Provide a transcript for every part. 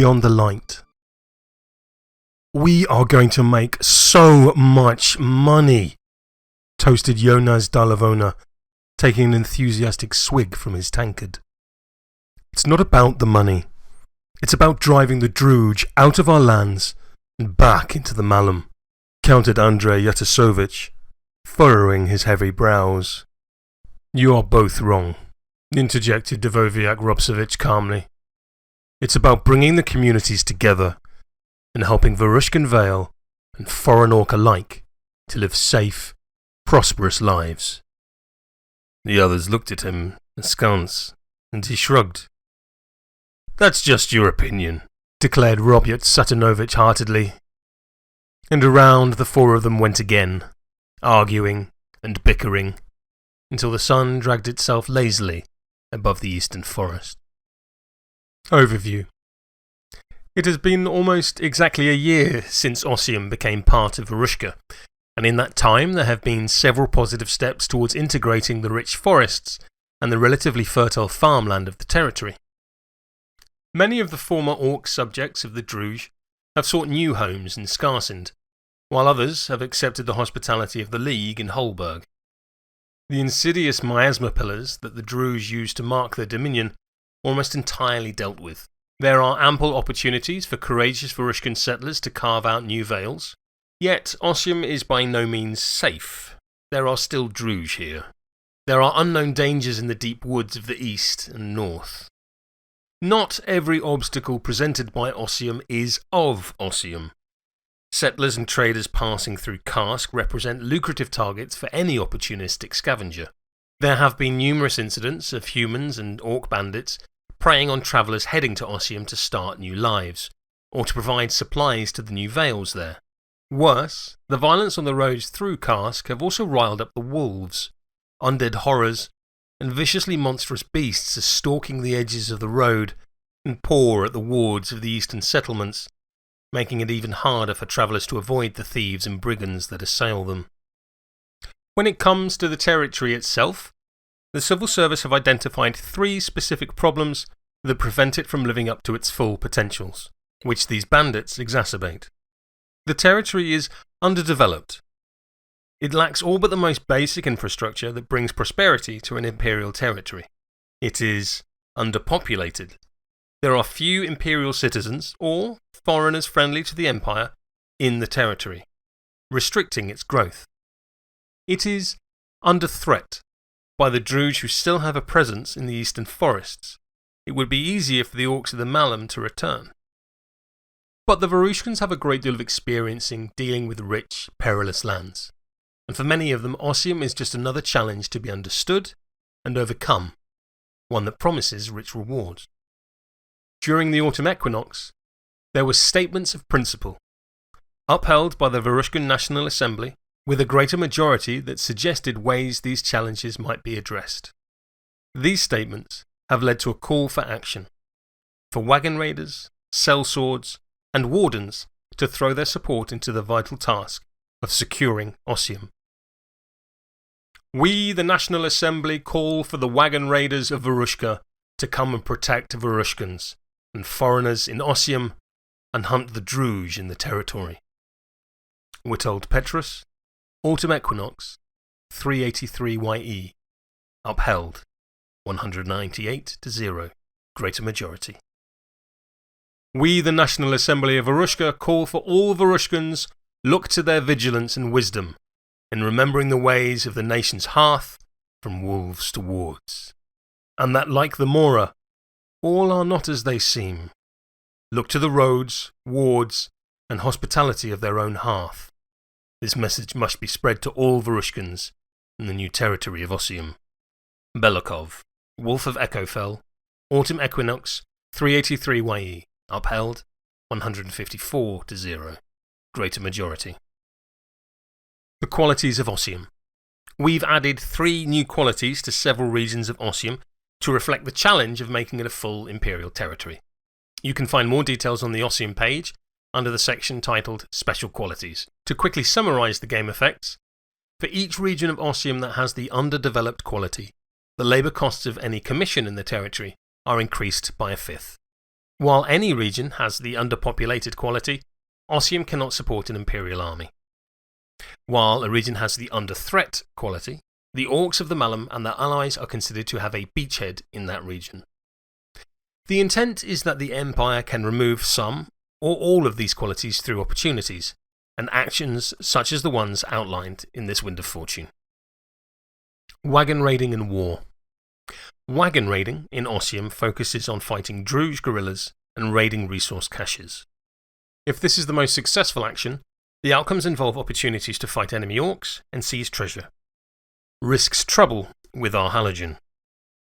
beyond the light. We are going to make so much money, toasted Jonas Dalavona, taking an enthusiastic swig from his tankard. It's not about the money. It's about driving the Druge out of our lands and back into the Malum, countered Andrei Yatasovich, furrowing his heavy brows. You are both wrong, interjected Dvoviak Robsovich calmly. It's about bringing the communities together and helping Varushkin Vale and foreign orc alike to live safe, prosperous lives. The others looked at him askance, and he shrugged. That's just your opinion, declared Robyot Satanovich heartedly. And around the four of them went again, arguing and bickering, until the sun dragged itself lazily above the eastern forest. Overview. It has been almost exactly a year since Ossium became part of Varushka, and in that time there have been several positive steps towards integrating the rich forests and the relatively fertile farmland of the territory. Many of the former orc subjects of the Druge have sought new homes in Skarsund, while others have accepted the hospitality of the League in Holberg. The insidious miasma pillars that the Druge used to mark their dominion are almost entirely dealt with. There are ample opportunities for courageous Varushkan settlers to carve out new vales, yet Ossium is by no means safe. There are still Druge here. There are unknown dangers in the deep woods of the east and north. Not every obstacle presented by Ossium is of Ossium. Settlers and traders passing through Karsk represent lucrative targets for any opportunistic scavenger. There have been numerous incidents of humans and orc bandits preying on travellers heading to Ossium to start new lives, or to provide supplies to the new vales there. Worse, the violence on the roads through Karsk have also riled up the wolves. Undead horrors and viciously monstrous beasts are stalking the edges of the road and paw at the wards of the eastern settlements, making it even harder for travellers to avoid the thieves and brigands that assail them. When it comes to the territory itself, the civil service have identified 3 specific problems that prevent it from living up to its full potentials, which these bandits exacerbate. The territory is underdeveloped. It lacks all but the most basic infrastructure that brings prosperity to an imperial territory. It is underpopulated. There are few imperial citizens, or foreigners friendly to the empire, in the territory, restricting its growth. It is under threat by the Druge who still have a presence in the eastern forests. It would be easier for the orcs of the Malum to return. But the Varushkans have a great deal of experience in dealing with rich, perilous lands, and for many of them Ossium is just another challenge to be understood and overcome, one that promises rich rewards. During the autumn equinox, there were statements of principle, upheld by the Varushkan National Assembly, with a greater majority that suggested ways these challenges might be addressed. These statements have led to a call for action, for wagon raiders, sellswords, and wardens to throw their support into the vital task of securing Ossium. We, the National Assembly, call for the wagon raiders of Varushka to come and protect Varushkans and foreigners in Ossium and hunt the Druge in the territory. Witold Petrus, Autumn Equinox, 383 YE, upheld, 198-0, greater majority. We, the National Assembly of Varushka, call for all Varushkans look to their vigilance and wisdom in remembering the ways of the nation's hearth from wolves to wards, and that, like the Mora, all are not as they seem. Look to the roads, wards, and hospitality of their own hearth. This message must be spread to all Varushkans in the new territory of Ossium. Belikov, Wolf of Echofell, Autumn Equinox, 383 YE, upheld, 154-0, greater majority. The qualities of Ossium. We've added 3 new qualities to several regions of Ossium to reflect the challenge of making it a full imperial territory. You can find more details on the Ossium page under the section titled Special Qualities. To quickly summarise the game effects, for each region of Ossium that has the underdeveloped quality, the labour costs of any commission in the territory are increased by 1/5. While any region has the underpopulated quality, Ossium cannot support an imperial army. While a region has the under-threat quality, the orcs of the Malum and their allies are considered to have a beachhead in that region. The intent is that the Empire can remove some or all of these qualities through opportunities, and actions such as the ones outlined in this Wind of Fortune. Wagon raiding and war. Wagon raiding in Ossium focuses on fighting Druge guerrillas and raiding resource caches. If this is the most successful action, the outcomes involve opportunities to fight enemy orcs and seize treasure. Risks trouble with our halogen.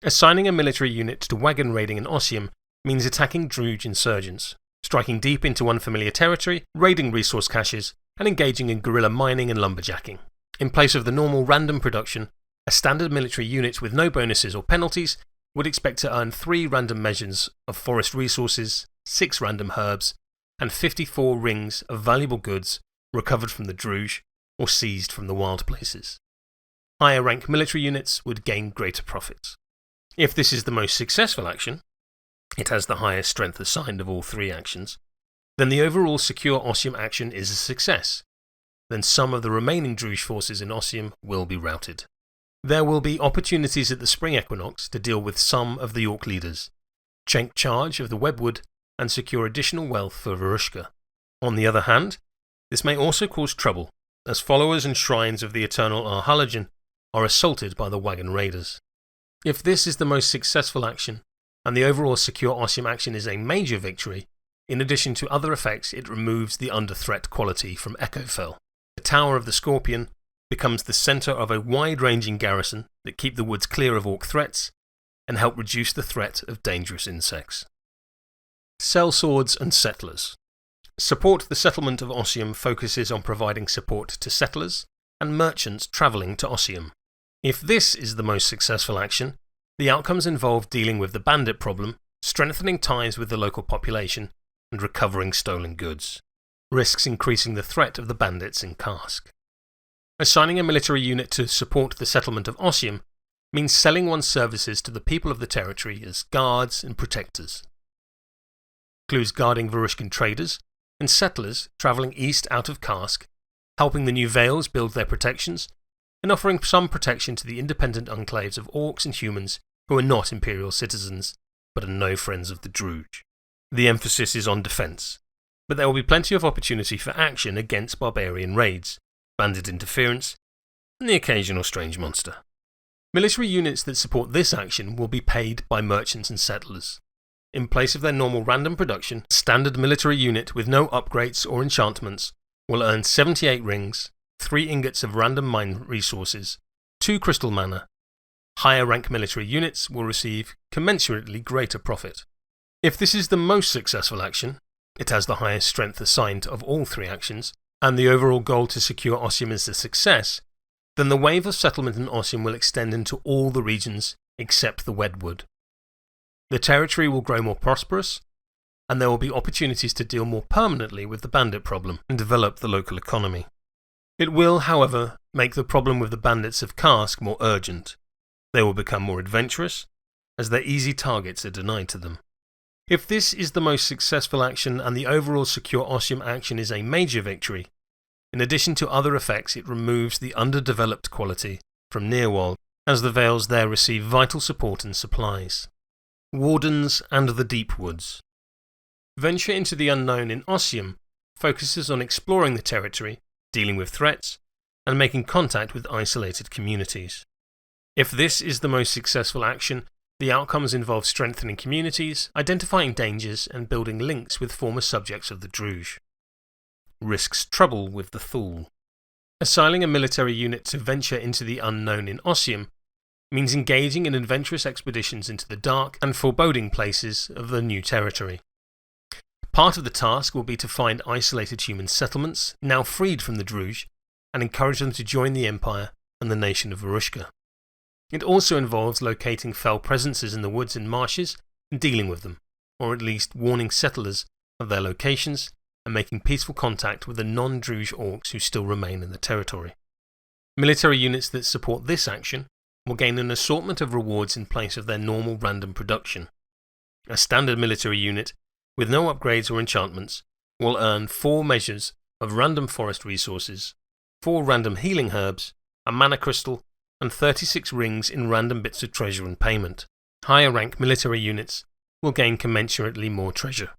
Assigning a military unit to wagon raiding in Ossium means attacking Druge insurgents, striking deep into unfamiliar territory, raiding resource caches, and engaging in guerrilla mining and lumberjacking. In place of the normal random production, a standard military unit with no bonuses or penalties would expect to earn 3 random measures of forest resources, 6 random herbs, and 54 rings of valuable goods recovered from the Druge or seized from the wild places. Higher rank military units would gain greater profits. If this is the most successful action, it has the highest strength assigned of all 3 actions, then the overall secure Ossium action is a success. Then some of the remaining Druge forces in Ossium will be routed. There will be opportunities at the spring equinox to deal with some of the orc leaders, take charge of the webwood, and secure additional wealth for Varushka. On the other hand, this may also cause trouble, as followers and shrines of the eternal Arhalogen are assaulted by the wagon raiders. If this is the most successful action, and the overall secure Ossium action is a major victory, in addition to other effects it removes the under-threat quality from Echofell. The Tower of the Scorpion becomes the centre of a wide-ranging garrison that keep the woods clear of orc threats, and help reduce the threat of dangerous insects. Sellswords and Settlers. Support the settlement of Ossium focuses on providing support to settlers and merchants travelling to Ossium. If this is the most successful action, the outcomes involve dealing with the bandit problem, strengthening ties with the local population, and recovering stolen goods. Risks increasing the threat of the bandits in Karsk. Assigning a military unit to support the settlement of Ossium means selling one's services to the people of the territory as guards and protectors. Includes guarding Varushkin traders and settlers travelling east out of Karsk, helping the new Vales build their protections, and offering some protection to the independent enclaves of orcs and humans who are not imperial citizens, but are no friends of the Druge. The emphasis is on defence, but there will be plenty of opportunity for action against barbarian raids, bandit interference, and the occasional strange monster. Military units that support this action will be paid by merchants and settlers. In place of their normal random production, a standard military unit with no upgrades or enchantments will earn 78 rings, 3 ingots of random mine resources, 2 crystal mana. Higher rank military units will receive commensurately greater profit. If this is the most successful action, it has the highest strength assigned of all 3 actions, and the overall goal to secure Ossium is a success, then the wave of settlement in Ossium will extend into all the regions except the Wedwood. The territory will grow more prosperous, and there will be opportunities to deal more permanently with the bandit problem and develop the local economy. It will, however, make the problem with the bandits of Karsk more urgent. They will become more adventurous, as their easy targets are denied to them. If this is the most successful action and the overall secure Ossium action is a major victory, in addition to other effects it removes the underdeveloped quality from Nearwald, as the Vales there receive vital support and supplies. Wardens and the Deep Woods. Venture into the unknown in Ossium focuses on exploring the territory, dealing with threats, and making contact with isolated communities. If this is the most successful action, the outcomes involve strengthening communities, identifying dangers, and building links with former subjects of the Druge. Risks trouble with the Thule. Assigning a military unit to venture into the unknown in Ossium means engaging in adventurous expeditions into the dark and foreboding places of the new territory. Part of the task will be to find isolated human settlements, now freed from the Druge, and encourage them to join the Empire and the nation of Varushka. It also involves locating fell presences in the woods and marshes and dealing with them, or at least warning settlers of their locations and making peaceful contact with the non-Druge orcs who still remain in the territory. Military units that support this action will gain an assortment of rewards in place of their normal random production. A standard military unit with no upgrades or enchantments, will earn 4 measures of random forest resources, 4 random healing herbs, a mana crystal, and 36 rings in random bits of treasure and payment. Higher rank military units will gain commensurately more treasure.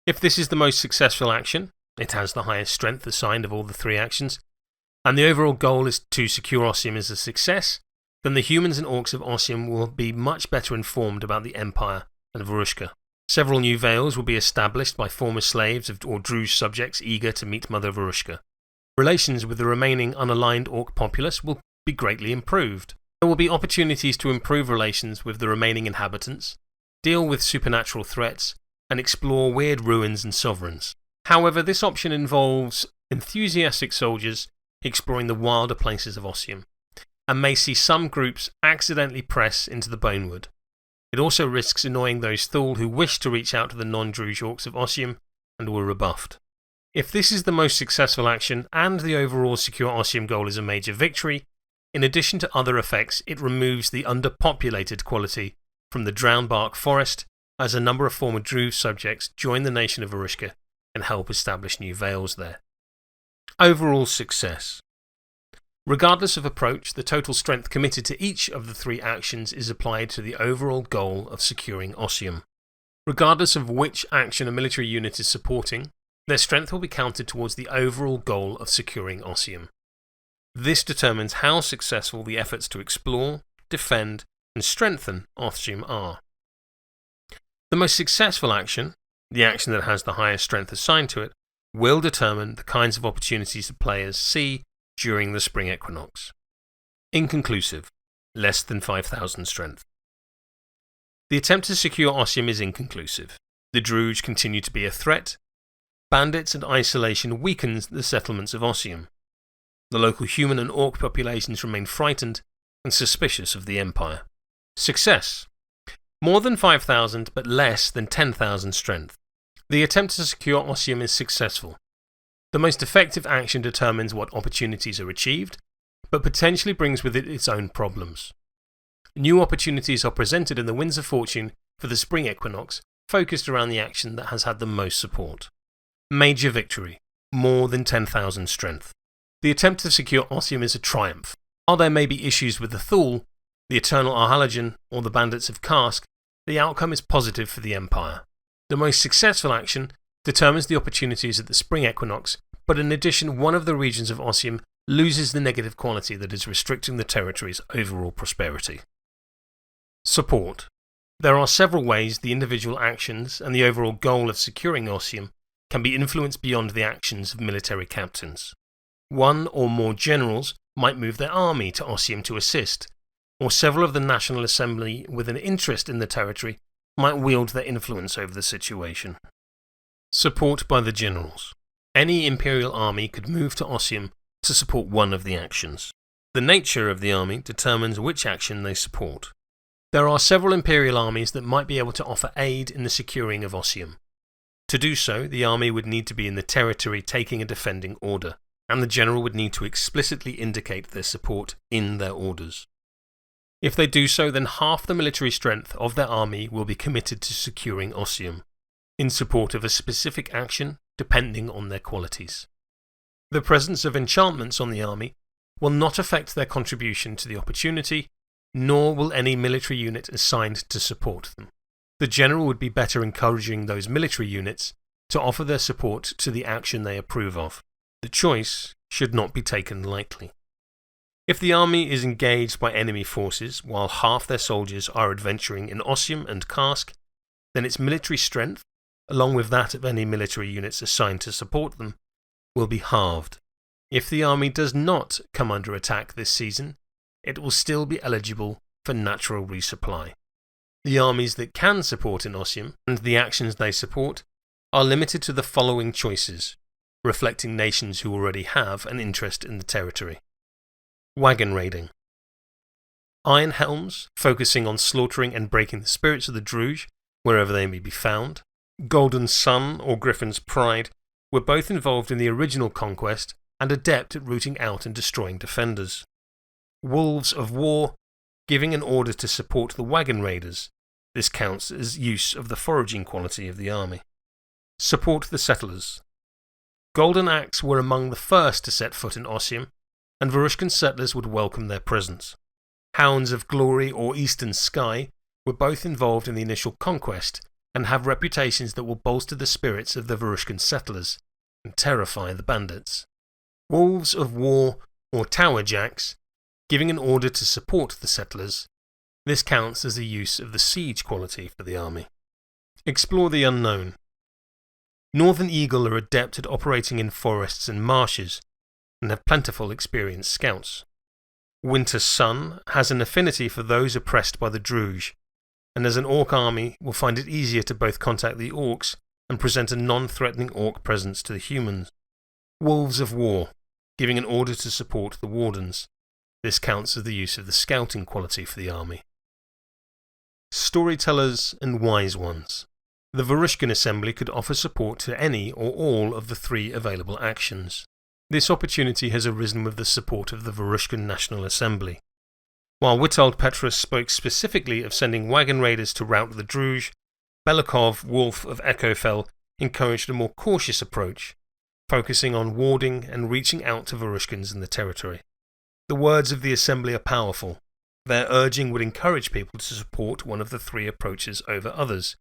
If this is the most successful action, it has the highest strength assigned of all the 3 actions, and the overall goal is to secure Ossium as a success, then the humans and orcs of Ossium will be much better informed about the Empire and Varushka. Several new vales will be established by former slaves or Druge subjects eager to meet Mother Varushka. Relations with the remaining unaligned orc populace will be greatly improved. There will be opportunities to improve relations with the remaining inhabitants, deal with supernatural threats, and explore weird ruins and sovereigns. However, this option involves enthusiastic soldiers exploring the wilder places of Ossium, and may see some groups accidentally press into the Bonewood. It also risks annoying those Thule who wish to reach out to the non-Druge orcs of Ossium and were rebuffed. If this is the most successful action and the overall secure Ossium goal is a major victory, in addition to other effects, it removes the underpopulated quality from the Drownbark Forest as a number of former Druge subjects join the nation of Varushka and help establish new vales there. Overall success. Regardless of approach, the total strength committed to each of the 3 actions is applied to the overall goal of securing Ossium. Regardless of which action a military unit is supporting, their strength will be counted towards the overall goal of securing Ossium. This determines how successful the efforts to explore, defend, and strengthen Ossium are. The most successful action, the action that has the highest strength assigned to it, will determine the kinds of opportunities the players see during the spring equinox. Inconclusive, less than 5,000 strength. The attempt to secure Ossium is inconclusive. The Druge continue to be a threat. Bandits and isolation weakens the settlements of Ossium. The local human and orc populations remain frightened and suspicious of the Empire. Success. More than 5,000 but less than 10,000 strength. The attempt to secure Ossium is successful. The most effective action determines what opportunities are achieved, but potentially brings with it its own problems. New opportunities are presented in the Winds of Fortune for the spring equinox, focused around the action that has had the most support. Major victory. More than 10,000 strength. The attempt to secure Ossium is a triumph. While there may be issues with the Thule, the Eternal Arhalogen, or the Bandits of Karsk, the outcome is positive for the Empire. The most successful action determines the opportunities at the spring equinox, but in addition, one of the regions of Ossium loses the negative quality that is restricting the territory's overall prosperity. Support. There are several ways the individual actions and the overall goal of securing Ossium can be influenced beyond the actions of military captains. One or more generals might move their army to Ossium to assist, or several of the National Assembly with an interest in the territory might wield their influence over the situation. Support by the generals. Any imperial army could move to Ossium to support one of the actions. The nature of the army determines which action they support. There are several imperial armies that might be able to offer aid in the securing of Ossium. To do so, the army would need to be in the territory taking a defending order, and the general would need to explicitly indicate their support in their orders. If they do so, then half the military strength of their army will be committed to securing Ossium, in support of a specific action depending on their qualities. The presence of enchantments on the army will not affect their contribution to the opportunity, nor will any military unit assigned to support them. The general would be better encouraging those military units to offer their support to the action they approve of. The choice should not be taken lightly. If the army is engaged by enemy forces while half their soldiers are adventuring in Ossium and Karsk, then its military strength, along with that of any military units assigned to support them, will be halved. If the army does not come under attack this season, it will still be eligible for natural resupply. The armies that can support in Ossium and the actions they support are limited to the following choices, reflecting nations who already have an interest in the territory. Wagon raiding. Iron Helms, focusing on slaughtering and breaking the spirits of the Druge wherever they may be found. Golden Sun or Griffin's Pride were both involved in the original conquest and adept at rooting out and destroying defenders. Wolves of War, giving an order to support the wagon raiders, This counts as use of the foraging quality of the army. Support the settlers. Golden Axe were among the first to set foot in Ossium, and Varushkan settlers would welcome their presence. Hounds of Glory or Eastern Sky were both involved in the initial conquest and have reputations that will bolster the spirits of the Varushkan settlers and terrify the bandits. Wolves of War or Tower Jacks, giving an order to support the settlers. This counts as the use of the siege quality for the army. Explore the unknown. Northern Eagle are adept at operating in forests and marshes, and have plentiful experienced scouts. Winter Sun has an affinity for those oppressed by the Druge, and as an Orc army will find it easier to both contact the Orcs and present a non-threatening Orc presence to the humans. Wolves of War, giving an order to support the Wardens. This counts as the use of the scouting quality for the army. Storytellers and Wise Ones. The Varushkan Assembly could offer support to any or all of the 3 available actions. This opportunity has arisen with the support of the Varushkan National Assembly. While Witold Petrus spoke specifically of sending wagon raiders to rout the Druge, Belikov, Wolf of Echofell, encouraged a more cautious approach, focusing on warding and reaching out to Varushkans in the territory. The words of the Assembly are powerful. Their urging would encourage people to support one of the 3 approaches over others,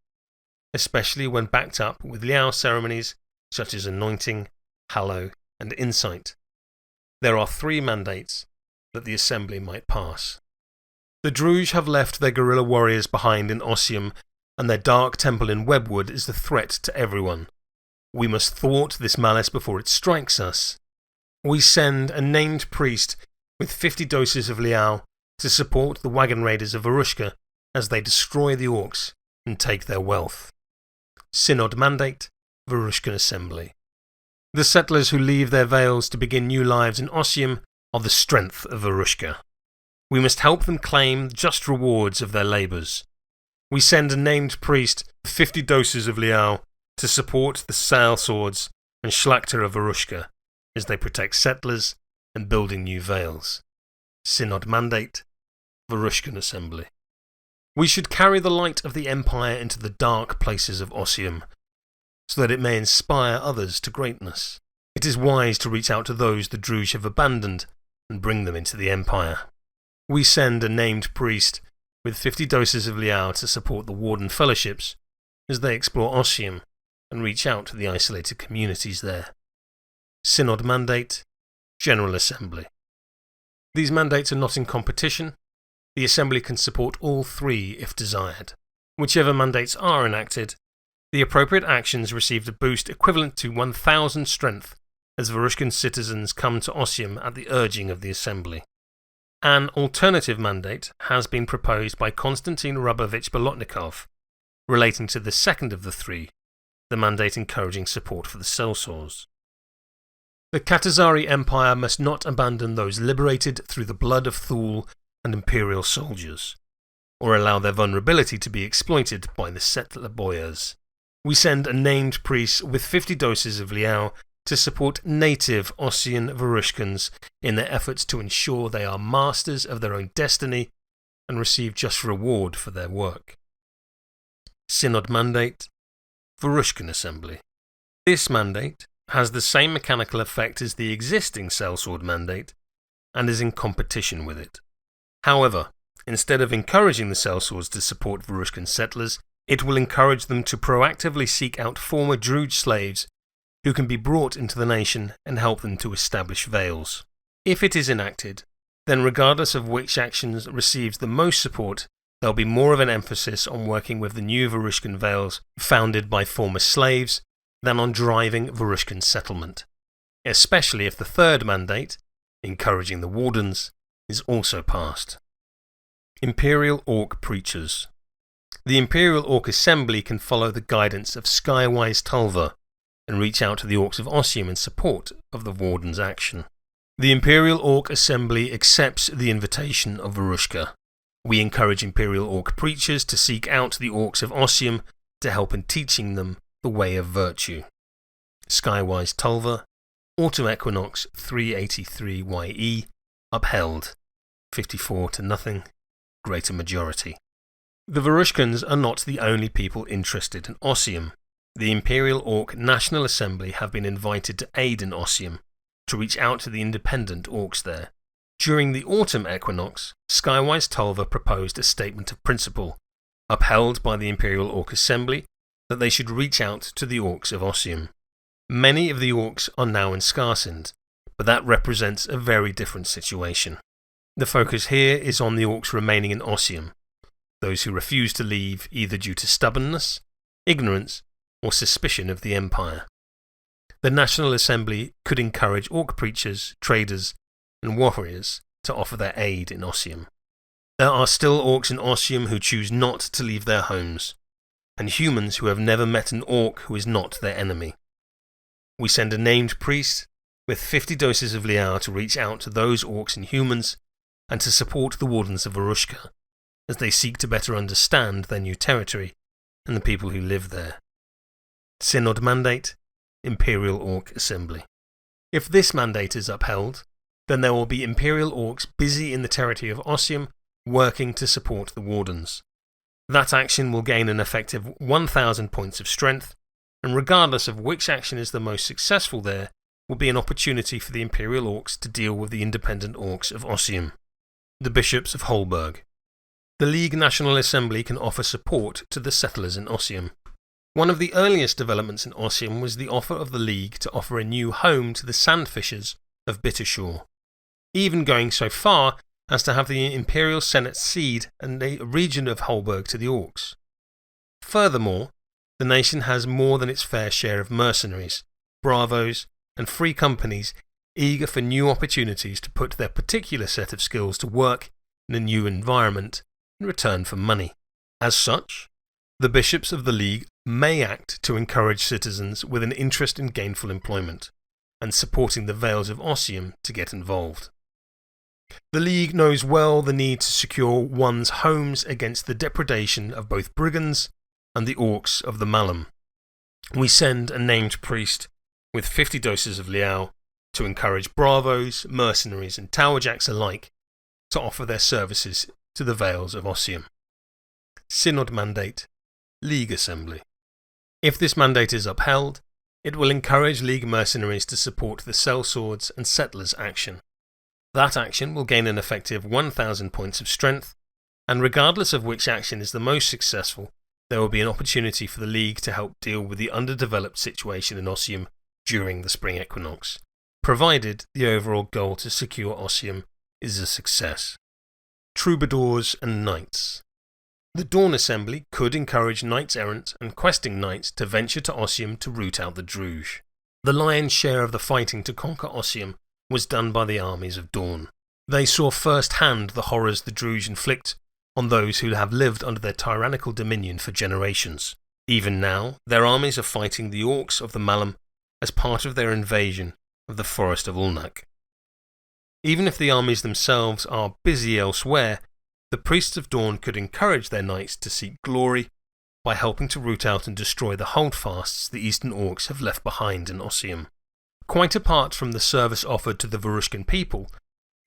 especially when backed up with Liao ceremonies such as Anointing, Hallow, and Insight. There are 3 mandates that the Assembly might pass. The Druge have left their guerrilla warriors behind in Ossium, and their dark temple in Webwood is the threat to everyone. We must thwart this malice before it strikes us. We send a named priest with 50 doses of Liao to support the wagon raiders of Varushka as they destroy the Orcs and take their wealth. Synod mandate, Varushkan Assembly. The settlers who leave their vales to begin new lives in Ossium are the strength of Varushka. We must help them claim just rewards of their labours. We send a named priest with 50 doses of Liao to support the sail swords and Shlachta of Varushka as they protect settlers and building new vales. Synod mandate, Varushkan Assembly. We should carry the light of the Empire into the dark places of Ossium, so that it may inspire others to greatness. It is wise to reach out to those the Druge have abandoned and bring them into the Empire. We send a named priest with 50 doses of Liao to support the Warden Fellowships as they explore Ossium and reach out to the isolated communities there. Synod mandate, General Assembly. These mandates are not in competition. The Assembly can support all 3 if desired. Whichever mandates are enacted, the appropriate actions received a boost equivalent to 1,000 strength as Varushkan citizens come to Ossium at the urging of the Assembly. An alternative mandate has been proposed by Konstantin Rubovich Bolotnikov, relating to the second of the 3, the mandate encouraging support for the sellswords. The Katazari Empire must not abandon those liberated through the blood of Thule and Imperial soldiers, or allow their vulnerability to be exploited by the settler boyars. We send a named priest with 50 doses of Liao to support native Ossian Varushkans in their efforts to ensure they are masters of their own destiny and receive just reward for their work. Synod mandate, Varushkan Assembly. This mandate has the same mechanical effect as the existing sellsword mandate and is in competition with it. However, instead of encouraging the sellswords to support Varushkan settlers, it will encourage them to proactively seek out former Druge slaves who can be brought into the nation and help them to establish vales. If it is enacted, then regardless of which actions receives the most support, there will be more of an emphasis on working with the new Varushkan vales founded by former slaves than on driving Varushkan settlement, especially if the third mandate, encouraging the Wardens, is also passed. Imperial Orc Preachers. The Imperial Orc Assembly can follow the guidance of Skywise Tulva and reach out to the Orcs of Ossium in support of the Warden's action. The Imperial Orc Assembly accepts the invitation of Varushka. We encourage Imperial Orc Preachers to seek out the Orcs of Ossium to help in teaching them the way of virtue. Skywise Tulva, Autumn Equinox 383 YE, upheld. 54-0, greater majority. The Varushkans are not the only people interested in Ossium. The Imperial Orc National Assembly have been invited to aid in Ossium, to reach out to the independent orcs there. During the autumn equinox, Skywise Tulva proposed a statement of principle, upheld by the Imperial Orc Assembly, that they should reach out to the orcs of Ossium. Many of the orcs are now in Skarsind, but that represents a very different situation. The focus here is on the orcs remaining in Ossium, those who refuse to leave either due to stubbornness, ignorance, or suspicion of the Empire. The National Assembly could encourage orc preachers, traders, and warriors to offer their aid in Ossium. There are still orcs in Ossium who choose not to leave their homes, and humans who have never met an orc who is not their enemy. We send a named priest with 50 doses of Liao to reach out to those orcs and humans, and to support the Wardens of Varushka, as they seek to better understand their new territory and the people who live there. Synod Mandate, Imperial Orc Assembly. If this mandate is upheld, then there will be Imperial Orcs busy in the territory of Ossium working to support the Wardens. That action will gain an effective 1,000 points of strength, and regardless of which action is the most successful there, will be an opportunity for the Imperial Orcs to deal with the independent Orcs of Ossium. The Bishops of Holberg. The League National Assembly can offer support to the settlers in Ossium. One of the earliest developments in Ossium was the offer of the League to offer a new home to the Sandfishers of Bittershore, even going so far as to have the Imperial Senate cede a region of Holberg to the Orcs. Furthermore, the nation has more than its fair share of mercenaries, bravos, and free companies eager for new opportunities to put their particular set of skills to work in a new environment in return for money. As such, the bishops of the League may act to encourage citizens with an interest in gainful employment, and supporting the Vales of Ossium to get involved. The League knows well the need to secure one's homes against the depredation of both brigands and the orcs of the Malum. We send a named priest with 50 doses of Liao to encourage bravos, mercenaries, and towerjacks alike to offer their services to the Vales of Ossium. Synod Mandate, League Assembly. If this mandate is upheld, it will encourage League mercenaries to support the sellswords and settlers action. That action will gain an effective 1,000 points of strength, and regardless of which action is the most successful, there will be an opportunity for the League to help deal with the underdeveloped situation in Ossium during the spring equinox, provided the overall goal to secure Ossium is a success. Troubadours and Knights. The Dawn Assembly could encourage knights-errant and questing knights to venture to Ossium to root out the Druge. The lion's share of the fighting to conquer Ossium was done by the armies of Dawn. They saw first-hand the horrors the Druge inflict on those who have lived under their tyrannical dominion for generations. Even now, their armies are fighting the orcs of the Malum as part of their invasion of the Forest of Ulnak. Even if the armies themselves are busy elsewhere, the priests of Dawn could encourage their knights to seek glory by helping to root out and destroy the holdfasts the Eastern Orcs have left behind in Ossium. Quite apart from the service offered to the Varushkan people,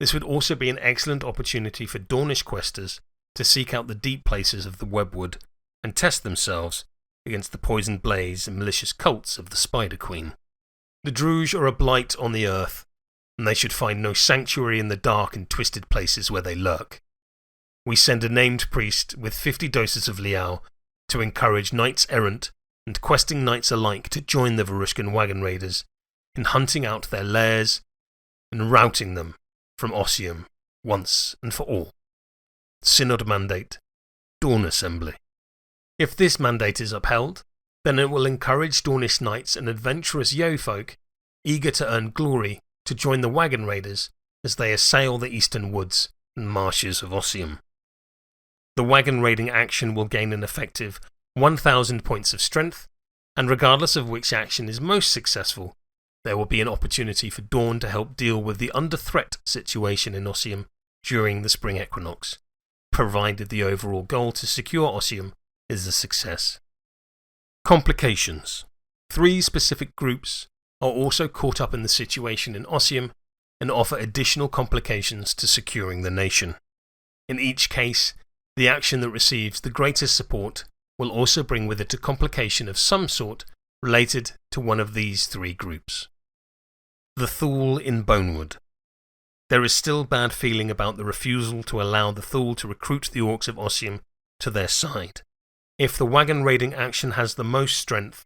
this would also be an excellent opportunity for Dawnish questers to seek out the deep places of the webwood and test themselves against the poisoned blaze and malicious cults of the Spider Queen. The Druge are a blight on the earth, and they should find no sanctuary in the dark and twisted places where they lurk. We send a named priest with 50 doses of Liao to encourage knights-errant and questing knights alike to join the Varushkan wagon raiders in hunting out their lairs and routing them from Ossium once and for all. Synod Mandate, Dawn Assembly. If this mandate is upheld, then it will encourage Dawnish knights and adventurous yeofolk eager to earn glory to join the wagon raiders as they assail the eastern woods and marshes of Ossium. The wagon raiding action will gain an effective 1,000 points of strength, and regardless of which action is most successful, there will be an opportunity for Dawn to help deal with the under-threat situation in Ossium during the spring equinox, provided the overall goal to secure Ossium is a success. Complications. 3 specific groups are also caught up in the situation in Ossium and offer additional complications to securing the nation. In each case, The action that receives the greatest support will also bring with it a complication of some sort related to one of these three groups. The Thule in Bonewood. There is still bad feeling about the refusal to allow the Thule to recruit the orcs of Ossium to their side. If the wagon raiding action has the most strength,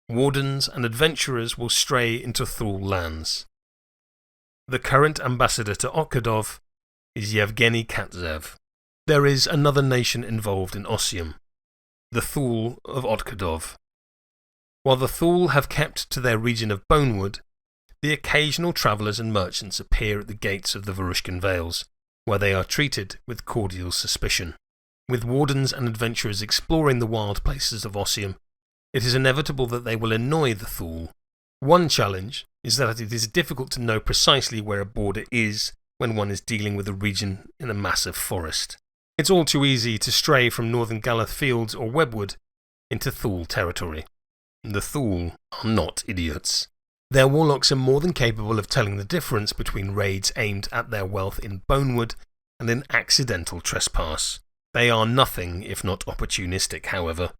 wardens and adventurers will stray into Thule lands. The current ambassador to Otkadov is Yevgeny Katzev. There is another nation involved in Ossium, the Thule of Otkadov. While the Thule have kept to their region of Bonewood, the occasional travellers and merchants appear at the gates of the Varushkin Vales, where they are treated with cordial suspicion. With wardens and adventurers exploring the wild places of Ossium, it is inevitable that they will annoy the Thule. One challenge is that it is difficult to know precisely where a border is when one is dealing with a region in a massive forest. It's all too easy to stray from northern Galath Fields or Webwood into Thule territory. The Thule are not idiots. Their warlocks are more than capable of telling the difference between raids aimed at their wealth in Bonewood and an accidental trespass. They are nothing if not opportunistic, however,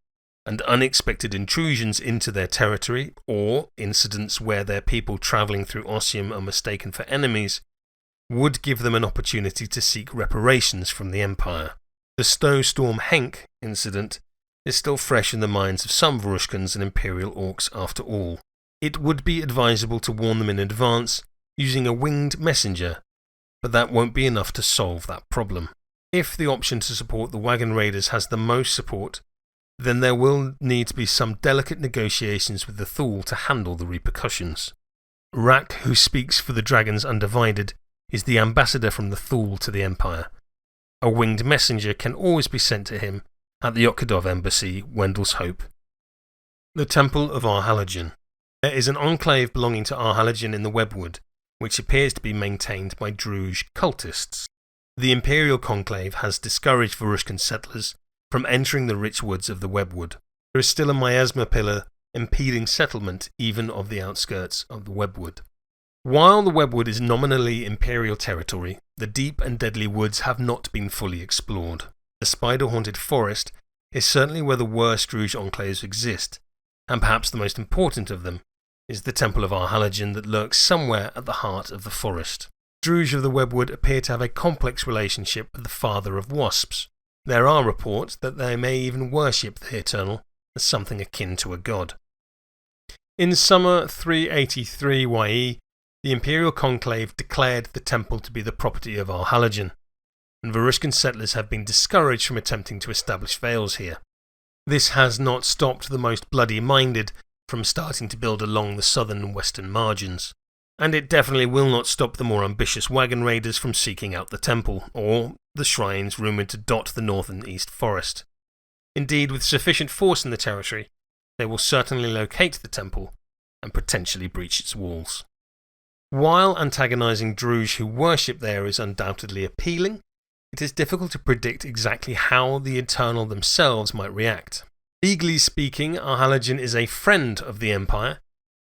and unexpected intrusions into their territory, or incidents where their people travelling through Ossium are mistaken for enemies, would give them an opportunity to seek reparations from the Empire. The Snowstorm Henk incident is still fresh in the minds of some Varushkins and Imperial Orcs after all. It would be advisable to warn them in advance using a winged messenger, but that won't be enough to solve that problem. If the option to support the wagon raiders has the most support, then there will need to be some delicate negotiations with the Thule to handle the repercussions. Rak, who speaks for the Dragons Undivided, is the ambassador from the Thule to the Empire. A winged messenger can always be sent to him at the Otkadov embassy, Wendell's Hope. The Temple of Arhalagen. There is an enclave belonging to Arhalagen in the Webwood, which appears to be maintained by Druge cultists. The Imperial Conclave has discouraged Varushkin settlers from entering the rich woods of the Webwood. There is still a miasma pillar impeding settlement even of the outskirts of the Webwood. While the Webwood is nominally Imperial territory, the deep and deadly woods have not been fully explored. The spider-haunted forest is certainly where the worst Druge enclaves exist, and perhaps the most important of them is the Temple of Arhalagen that lurks somewhere at the heart of the forest. Druge of the Webwood appear to have a complex relationship with the Father of Wasps. There are reports that they may even worship the Eternal as something akin to a god. In summer 383 YE, the Imperial Conclave declared the temple to be the property of Arhalagen, and Varushkin settlers have been discouraged from attempting to establish vales here. This has not stopped the most bloody-minded from starting to build along the southern and western margins, and it definitely will not stop the more ambitious wagon raiders from seeking out the temple, or the shrines rumoured to dot the north and east forest. Indeed, with sufficient force in the territory, they will certainly locate the temple and potentially breach its walls. While antagonising Druge who worship there is undoubtedly appealing, it is difficult to predict exactly how the Eternal themselves might react. Legally speaking, Arhalagen is a friend of the Empire,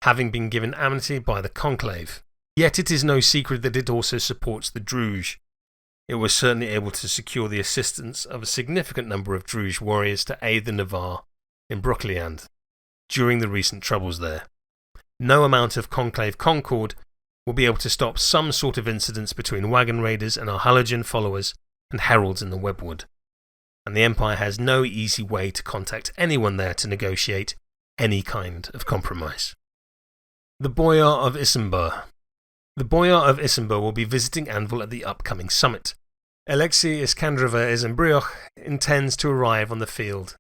having been given amnesty by the Conclave. Yet it is no secret that it also supports the Druge. It was certainly able to secure the assistance of a significant number of Druge warriors to aid the Navarre in Brocliand during the recent troubles there. No amount of Conclave concord will be able to stop some sort of incidents between wagon raiders and Arhalagen followers and heralds in the Webwood, and the Empire has no easy way to contact anyone there to negotiate any kind of compromise. The Boyar of Isenbar. The Boyar of Isenbar will be visiting Anvil at the upcoming summit. Alexei Iskandrova Isenbrioch intends to arrive on the field.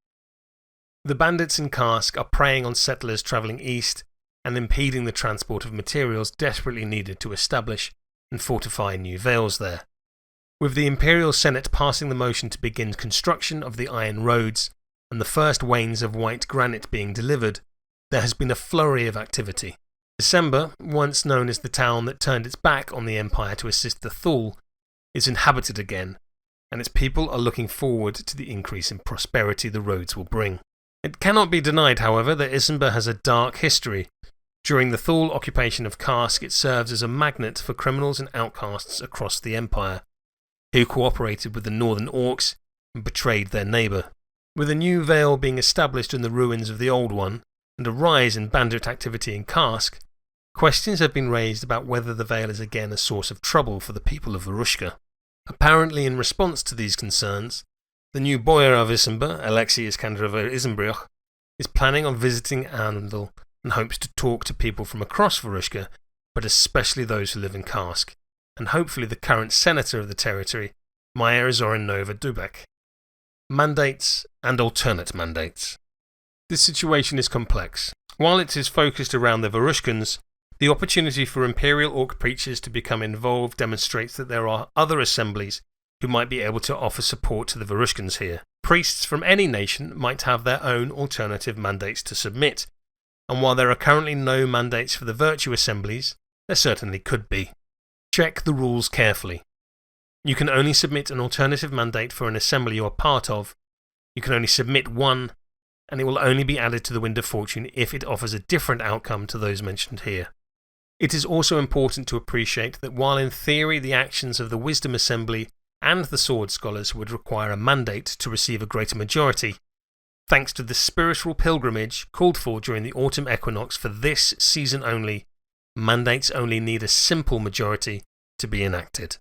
The bandits in Karsk are preying on settlers travelling east and impeding the transport of materials desperately needed to establish and fortify new vales there. With the Imperial Senate passing the motion to begin construction of the iron roads and the first wains of white granite being delivered, there has been a flurry of activity. December, once known as the town that turned its back on the Empire to assist the Thule, is inhabited again, and its people are looking forward to the increase in prosperity the roads will bring. It cannot be denied, however, that Isenbar has a dark history. During the Thule occupation of Karsk, it serves as a magnet for criminals and outcasts across the Empire, who cooperated with the Northern Orcs and betrayed their neighbour. With a new Vale being established in the ruins of the old one, and a rise in bandit activity in Karsk, questions have been raised about whether the Vale is again a source of trouble for the people of Varushka. Apparently in response to these concerns, the new Boyar of Isenberg, Alexei Iskander of Isenbrüch, is planning on visiting Arndl and hopes to talk to people from across Varushka, but especially those who live in Karsk, and hopefully the current senator of the territory, Maya Zoranova Dubek. Mandates and alternate mandates. This situation is complex. While it is focused around the Varushkans, the opportunity for Imperial Orc preachers to become involved demonstrates that there are other assemblies who might be able to offer support to the Varushkans here. Priests from any nation might have their own alternative mandates to submit, and while there are currently no mandates for the virtue assemblies, there certainly could be. Check the rules carefully. You can only submit an alternative mandate for an assembly you are part of. You can only submit one, and it will only be added to the Wind of Fortune if it offers a different outcome to those mentioned here. It is also important to appreciate that while in theory the actions of the Wisdom Assembly and the Sword Scholars would require a mandate to receive a greater majority, thanks to the spiritual pilgrimage called for during the autumn equinox for this season only, mandates only need a simple majority to be enacted.